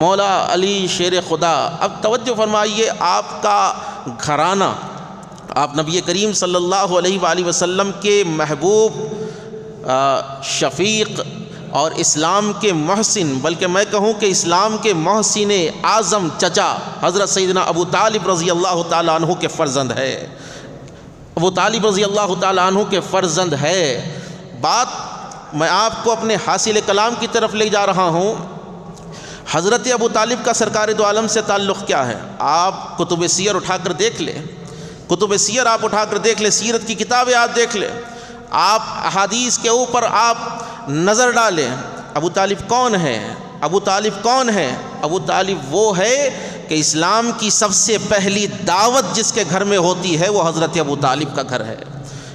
مولا علی شیر خدا۔ اب توجہ فرمائیے، آپ کا گھرانہ، آپ نبی کریم صلی اللہ علیہ وآلہ وسلم کے محبوب، شفیق اور اسلام کے محسن، بلکہ میں کہوں کہ اسلام کے محسن اعظم چچا حضرت سیدنا ابو طالب رضی اللہ تعالیٰ عنہ کے فرزند ہے۔ ابو طالب رضی اللہ تعالیٰ عنہ کے فرزند ہے۔ بات میں آپ کو اپنے حاصل کلام کی طرف لے جا رہا ہوں۔ حضرت ابو طالب کا سرکار دو عالم سے تعلق کیا ہے؟ آپ کتب سیر اٹھا کر دیکھ لیں، کتب سیر آپ اٹھا کر دیکھ لیں، سیرت کی کتابیں آپ دیکھ لیں، آپ احادیث کے اوپر آپ نظر ڈالیں۔ ابو طالب کون ہے؟ ابو طالب کون ہے؟ ابو طالب وہ ہے کہ اسلام کی سب سے پہلی دعوت جس کے گھر میں ہوتی ہے وہ حضرت ابو طالب کا گھر ہے۔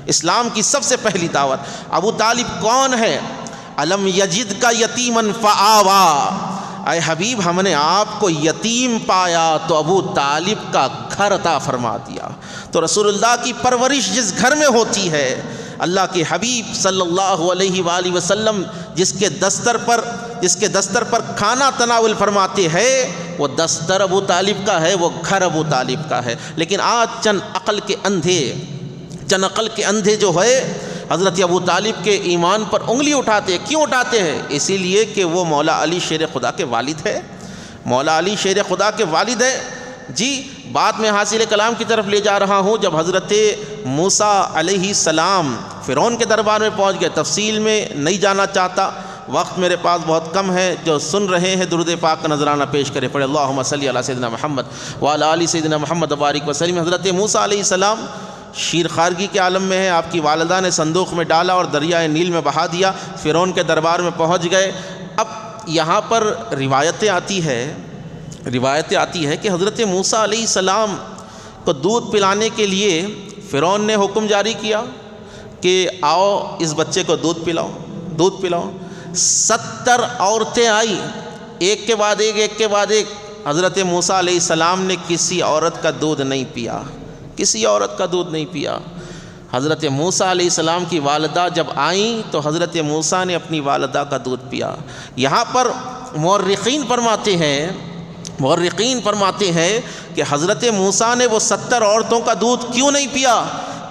اسلام کی سب سے پہلی دعوت ابو طالب کون ہے؟ الم یجد کا یتیمن فآوا، اے حبیب ہم نے آپ کو یتیم پایا تو ابو طالب کا گھر عطا فرما دیا۔ تو رسول اللہ کی پرورش جس گھر میں ہوتی ہے، اللہ کے حبیب صلی اللہ علیہ وآلہ وسلم جس کے دستر پر کھانا تناول فرماتے ہیں، وہ دستر ابو طالب کا ہے، وہ گھر ابو طالب کا ہے۔ لیکن آج چند عقل کے اندھے جو ہے حضرت ابو طالب کے ایمان پر انگلی اٹھاتے ہیں۔ کیوں اٹھاتے ہیں؟ اسی لیے کہ وہ مولا علی شیر خدا کے والد ہے، مولا علی شیر خدا کے والد ہے۔ جی بات میں حاصل کلام کی طرف لے جا رہا ہوں۔ جب حضرت موسیٰ علیہ السلام فرعون کے دربار میں پہنچ گئے، تفصیل میں نہیں جانا چاہتا، وقت میرے پاس بہت کم ہے۔ جو سن رہے ہیں درود پاک کا نذرانہ پیش کرے، پڑھے اللہم صلی علی سیدنا محمد وعلی آل سیدنا محمد وبارک وسلم۔ حضرت موسیٰ علیہ السلام شیر خارگی کے عالم میں ہے، آپ کی والدہ نے صندوق میں ڈالا اور دریائے نیل میں بہا دیا، فرعون کے دربار میں پہنچ گئے۔ اب یہاں پر روایتیں آتی ہے کہ حضرت موسیٰ علیہ السلام کو دودھ پلانے کے لیے فرعون نے حکم جاری کیا کہ آؤ اس بچے کو دودھ پلاؤ۔ 70 عورتیں آئی، ایک کے بعد ایک۔ حضرت موسیٰ علیہ السلام نے کسی عورت کا دودھ نہیں پیا، حضرت موسیٰ علیہ السلام کی والدہ جب آئیں تو حضرت موسیٰ نے اپنی والدہ کا دودھ پیا۔ یہاں پر مورخین فرماتے ہیں کہ حضرت موسیٰ نے وہ 70 عورتوں کا دودھ کیوں نہیں پیا؟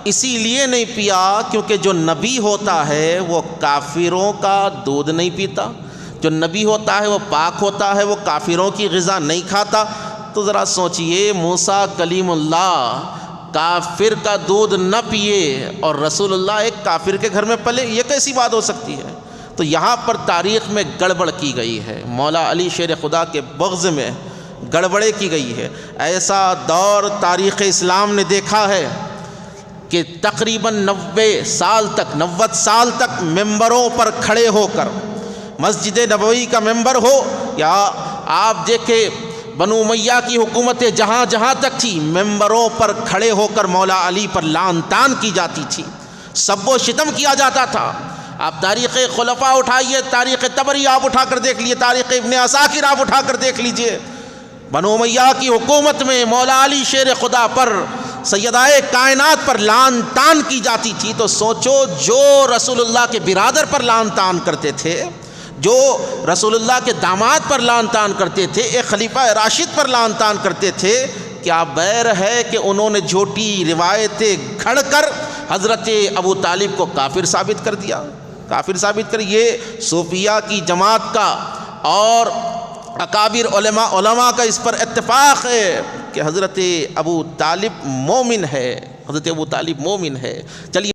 اسی لیے نہیں پیا کیونکہ جو نبی ہوتا ہے وہ کافروں کا دودھ نہیں پیتا، جو نبی ہوتا ہے وہ پاک ہوتا ہے، وہ کافروں کی غذا نہیں کھاتا۔ تو ذرا سوچئے، موسیٰ کلیم اللہ کافر کا دودھ نہ پیے اور رسول اللہ ایک کافر کے گھر میں پلے، یہ کیسی بات ہو سکتی ہے؟ تو یہاں پر تاریخ میں گڑبڑ کی گئی ہے، مولا علی شیر خدا کے بغض میں گڑبڑے کی گئی ہے۔ ایسا دور تاریخ اسلام نے دیکھا ہے کہ تقریباً 90 سال تک ممبروں پر کھڑے ہو کر، مسجد نبوی کا ممبر ہو یا آپ دیکھیں بنو امیہ کی حکومتیں جہاں تک تھی، ممبروں پر کھڑے ہو کر مولا علی پر لعن طعن کی جاتی تھی، سب و شتم کیا جاتا تھا۔ آپ تاریخ خلفاء اٹھائیے، تاریخ طبری آپ اٹھا کر دیکھ لیجئے، تاریخ ابن عساکر آپ اٹھا کر دیکھ لیجئے، بنو امیہ کی حکومت میں مولا علی شیر خدا پر، سیدائے کائنات پر لعن طعن کی جاتی تھی۔ تو سوچو، جو رسول اللہ کے برادر پر لعن طعن کرتے تھے، جو رسول اللہ کے داماد پر لعن طعن کرتے تھے، ایک خلیفہ راشد پر لعن طعن کرتے تھے، کیا بیر ہے کہ انہوں نے جھوٹی روایتیں گھڑ کر حضرت ابو طالب کو کافر ثابت کر دیا؟ یہ صوفیہ کی جماعت کا اور اکابر علماء کا اس پر اتفاق ہے کہ حضرت ابو طالب مومن ہے، چلیے